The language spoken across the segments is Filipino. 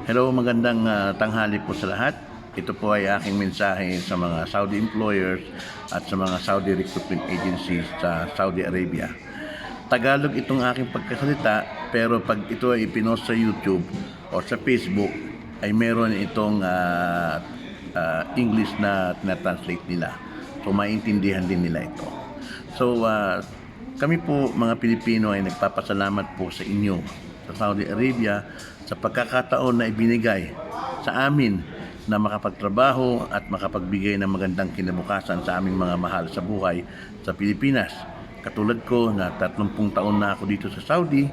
Hello, magandang tanghali po sa lahat. Ito po ay aking mensahe sa mga Saudi employers at sa mga Saudi recruitment agencies sa Saudi Arabia. Tagalog itong aking pagkasalita, pero pag ito ay ipinost sa YouTube o sa Facebook, ay meron itong English na translate nila. So, maintindihan din nila ito. So, kami po mga Pilipino ay nagpapasalamat po sa inyo sa Saudi Arabia sa pagkakataon na ibinigay sa amin na makapagtrabaho at makapagbigay ng magandang kinabukasan sa aming mga mahal sa buhay sa Pilipinas. Katulad ko na 30 taon na ako dito sa Saudi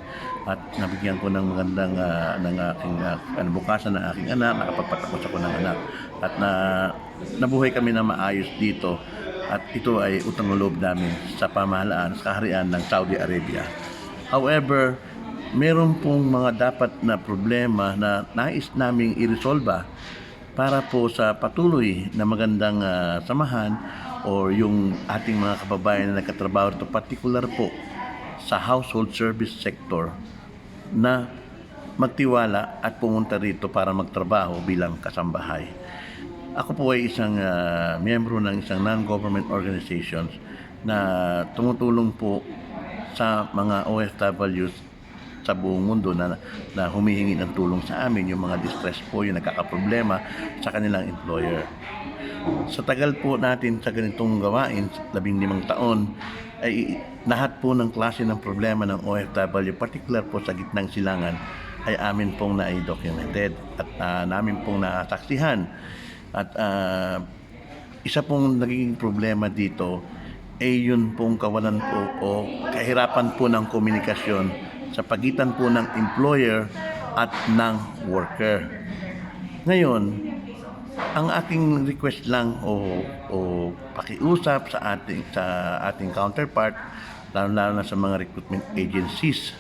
at nabigyan ko ng magandang ng aking kinabukasan ng aking anak, nakapagpatapos ako ng anak at nabuhay kami na maayos dito. At ito ay utang loob namin sa pamahalaan, sa kaharian ng Saudi Arabia. However, meron pong mga dapat na problema na nais naming iresolba para po sa patuloy na magandang samahan o yung ating mga kababayan na nagkatrabaho ito, particular po sa household service sector na magtiwala at pumunta rito para magtrabaho bilang kasambahay. Ako po ay isang miyembro ng isang non-government organizations na tumutulong po sa mga OFWs sa buong mundo na humihingi ng tulong sa amin, yung mga distress po, yung nagkakaproblema sa kanilang employer. Sa tagal po natin sa ganitong gawain, 15 taon, ay lahat po ng klase ng problema ng OFW, particular po sa gitnang silangan, ay amin pong na-documented at namin pong nasaksihan. At isa pong naging problema dito ay yun pong kawalan po o kahirapan po ng komunikasyon sa pagitan po ng employer at ng worker. Ngayon, ang aking request lang o pakiusap sa ating counterpart, lalo na sa mga recruitment agencies,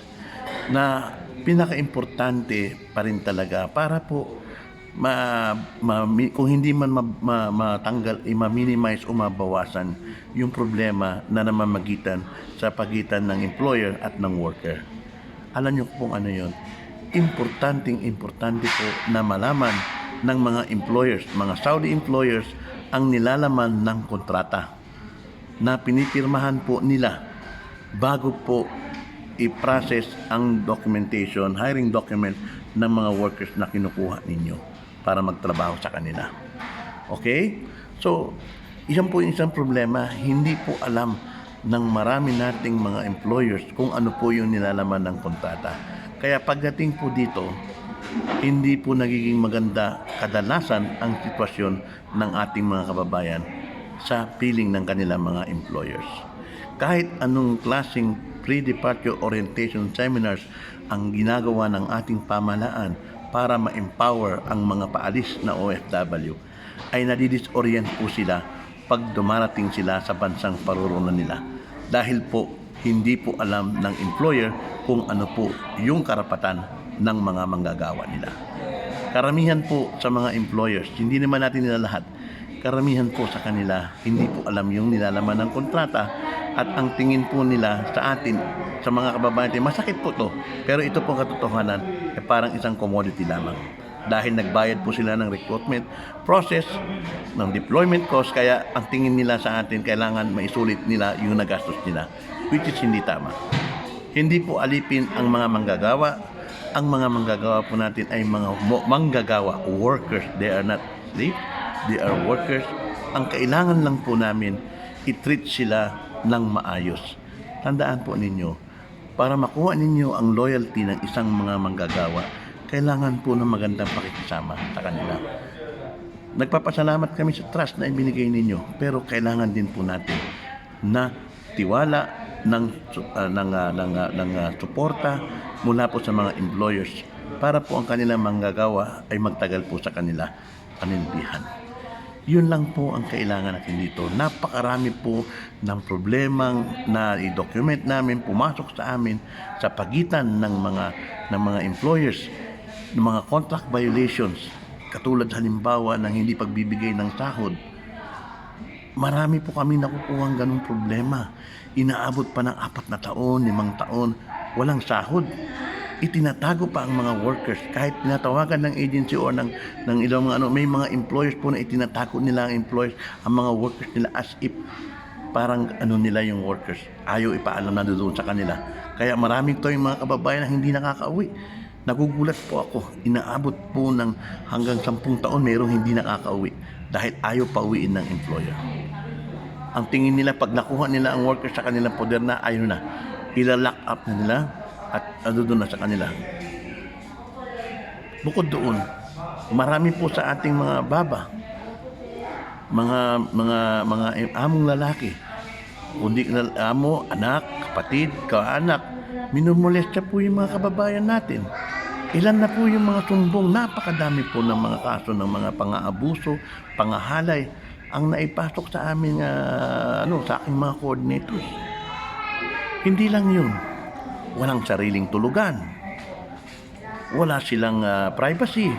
na pinaka-importante pa rin talaga para po kung hindi man matanggal, ma-minimize o mabawasan yung problema na namamagitan sa pagitan ng employer at ng worker. Alam niyo kung ano yun? Importante po na malaman ng mga employers, mga Saudi employers, ang nilalaman ng kontrata na pinipirmahan po nila bago po i-process ang documentation, hiring document ng mga workers na kinukuha ninyo para magtrabaho sa kanila. Okay? So, isang problema, hindi po alam ng marami nating mga employers kung ano po yung nilalaman ng kontrata. Kaya pagdating po dito, hindi po nagiging maganda kadalasan ang sitwasyon ng ating mga kababayan sa piling ng kanilang mga employers. Kahit anong klaseng pre-departure orientation seminars ang ginagawa ng ating pamahalaan para ma-empower ang mga paalis na OFW, ay nadidisorient po sila pag dumarating sila sa bansang paruroonan nila. Dahil po, hindi po alam ng employer kung ano po yung karapatan ng mga manggagawa nila. Karamihan po sa mga employers, hindi naman natin nila lahat, karamihan po sa kanila, hindi po alam yung nilalaman ng kontrata at ang tingin po nila sa atin, sa mga kababayan natin, masakit po to. Pero ito po katotohanan, parang isang commodity lamang. Dahil nagbayad po sila ng recruitment process, ng deployment cost, kaya ang tingin nila sa atin, kailangan maisulit nila yung nagastos nila, which is hindi tama. Hindi po alipin ang mga manggagawa. Ang mga manggagawa po natin ay mga manggagawa, workers. They are not slaves, they are workers. Ang kailangan lang po namin, i-treat sila ng maayos. Tandaan po ninyo, para makuha ninyo ang loyalty ng isang mga manggagawa, kailangan po ng magandang pakikisama sa kanila. Nagpapasalamat kami sa trust na ibinigay ninyo, pero kailangan din po natin na tiwala ng suporta mula po sa mga employers para po ang kanilang manggagawa ay magtagal po sa kanindihan. Yun lang po ang kailangan natin dito. Napakarami po ng problemang na i-document namin, pumasok sa amin sa pagitan ng mga employers, ng mga contract violations, katulad halimbawa ng hindi pagbibigay ng sahod. Marami po kami nakukuha ng ganung problema. Inaabot pa ng 4 na taon, 5 taon, walang sahod. itinatago pa ang mga workers kahit tinatawagan ng agency o ng ilang mga may mga employers po na itinatago nila ang employers, ang mga workers nila as if parang nila yung workers, ayaw ipaalam na doon sa kanila. Kaya maraming to yung mga kababayan na hindi nakakauwi. Nagugulat po ako, inaabot po ng hanggang 10 taon mayroong hindi nakakauwi dahil ayaw pauwiin ng employer. Ang tingin nila pag nakuha nila ang workers sa kanilang poder na, ayaw na, ilalock up na nila at doon na sa kanila. Bukod doon, marami po sa ating mga baba, mga among lalaki, kundi amo, anak, kapatid, kaanak, minumolestya po yung mga kababayan natin. Ilan na po yung mga sumbong, napakadami po ng mga kaso ng mga pang-aabuso, pangahalay ang naipasok sa amin sa aking mga coordinators. Hindi lang yun, walang sariling tulugan, wala silang privacy,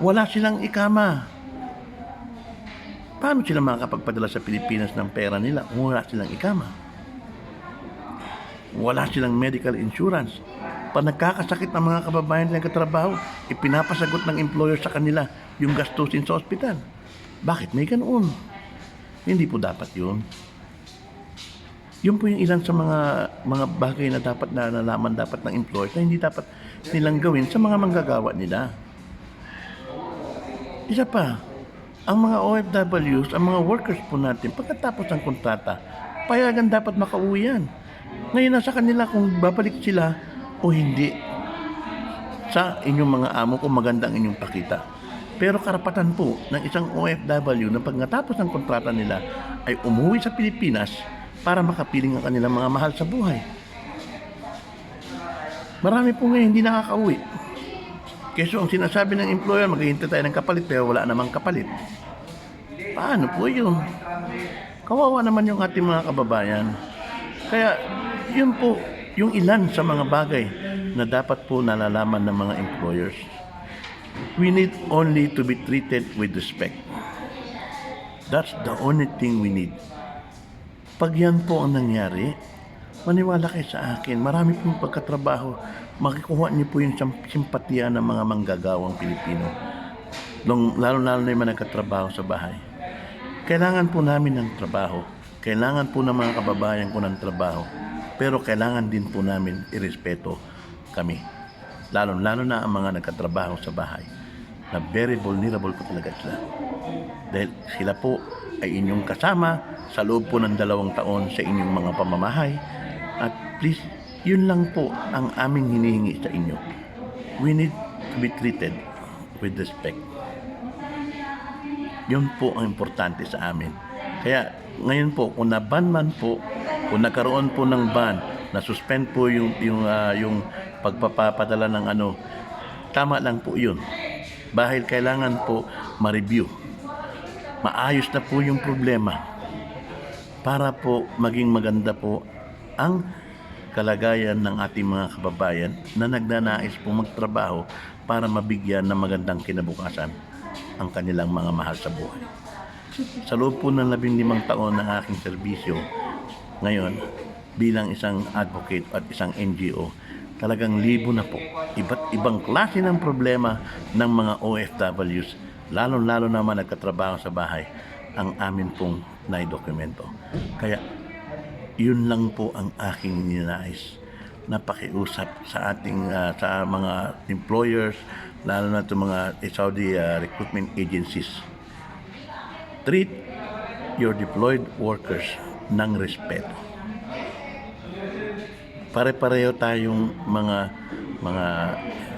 wala silang ikama. Paano sila makakapagpadala sa Pilipinas ng pera nila kung wala silang ikama? Wala silang medical insurance. Pag nagkakasakit ng mga kababayan nilang katrabaho, ipinapasagot ng employer sa kanila yung gastusin sa ospital. Bakit may ganoon? Hindi po dapat yun. Yun po yung ilan sa mga bagay na dapat na nalaman dapat ng employers na hindi dapat nilang gawin sa mga manggagawa nila. Isa pa, ang mga OFWs, ang mga workers po natin, pagkatapos ng kontrata, payagan dapat makauwi yan. Ngayon nasa kanila kung babalik sila o hindi sa inyong mga amo kung maganda ang inyong pakita. Pero karapatan po ng isang OFW na pagkatapos ng kontrata nila ay umuwi sa Pilipinas para makapiling ang kanilang mga mahal sa buhay. Marami po ngayon hindi nakakauwi. Keso ang sinasabi ng employer, maghihintay tayo ng kapalit pero wala namang kapalit. Paano po yun? Kawawa naman yung ating mga kababayan. Kaya yun po yung ilan sa mga bagay na dapat po nalalaman ng mga employers. We need only to be treated with respect. That's the only thing we need. Pag yan po ang nangyari, maniwala kayo sa akin, marami pong pagkatrabaho, makikuha niyo po yung simpatiya ng mga manggagawang Pilipino. Lalo-lalo na yung mga nagkatrabaho sa bahay. Kailangan po namin ng trabaho. Kailangan po ng mga kababayan ko ng trabaho. Pero kailangan din po namin irespeto kami. Lalo-lalo na ang mga nagkatrabaho sa bahay. Na very vulnerable po talaga sila. Dahil sila po ay inyong kasama sa loob po ng 2 taon sa inyong mga pamamahay. At please, yun lang po ang aming hinihingi sa inyo. We need to be treated with respect. Yun po ang importante sa amin. Kaya ngayon po, kung na-ban man po, kung nagkaroon po ng ban, na-suspend po yung pagpapadala ng tama lang po yun. Dahil kailangan po ma-review. Maayos na po yung problema para po maging maganda po ang kalagayan ng ating mga kababayan na nagnanais po magtrabaho para mabigyan ng magandang kinabukasan ang kanilang mga mahal sa buhay. Sa loob po ng 15 taon ng aking serbisyo, ngayon, bilang isang advocate at isang NGO, talagang libo na po. Iba't ibang klase ng problema ng mga OFWs, lalo-lalo naman nagkatrabaho sa bahay, ang amin pong naidokumento. Kaya, yun lang po ang aking ninais na pakiusap sa ating sa mga employers, lalo na itong mga Saudi recruitment agencies. Treat your deployed workers ng respeto. Pare-pareho tayong mga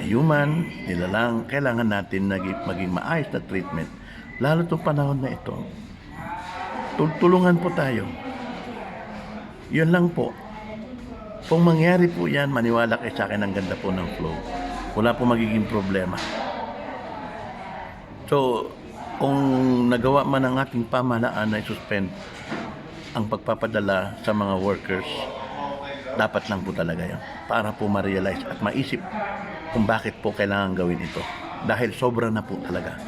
human, nilalang, kailangan natin maging maayos na treatment. Lalo itong panahon na ito. Tulungan po tayo. Yun lang po. Kung mangyari po yan, maniwala kayo sa akin, ang ganda po ng flow. Wala po magiging problema. So, kung nagawa man ang ating pamahalaan na i-suspend ang pagpapadala sa mga workers, dapat lang po talaga yan. Para po ma-realize at maisip kung bakit po kailangan gawin ito. Dahil sobra na po talaga.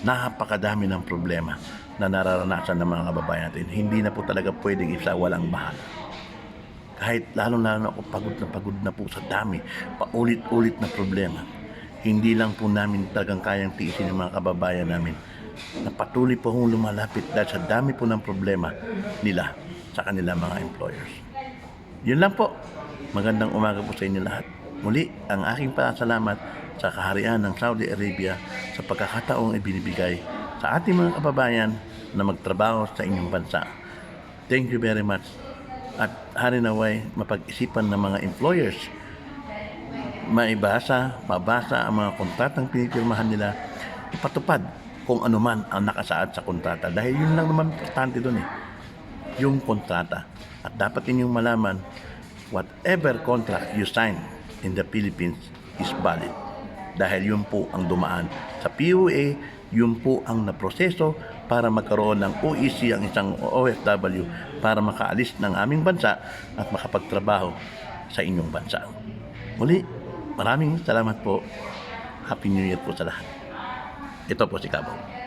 Napakadami ng problema na nararanasan ng mga kababayan natin. Hindi na po talaga pwedeng isa walang bahala. kahit lalong-lalo na ako pagod na po sa dami, paulit-ulit na problema. Hindi lang po namin talagang kayang tiisin yung mga kababayan namin na patuloy po akong lumalapit dahil sa dami po ng problema nila sa kanilang mga employers. Yun lang po. Magandang umaga po sa inyo lahat. Muli, ang aking pasalamat sa kaharian ng Saudi Arabia sa pagkakataong ibinibigay sa ating mga kababayan na magtrabaho sa inyong bansa. Thank you very much. At hari naway mapag-isipan ng mga employers, mabasa ang mga kontratang pinipirmahan nila, ipatupad kung ano man ang nakasaad sa kontrata. Dahil yun lang naman importante doon yung kontrata. At dapat ninyong malaman, whatever contract you sign in the Philippines is valid. Dahil yun po ang dumaan sa PUA, yun po ang naproseso para magkaroon ng OEC ang isang OFW para makaalis ng aming bansa at makapagtrabaho sa inyong bansa. Muli, maraming salamat po. Happy New Year po sa lahat. Ito po si Cabo.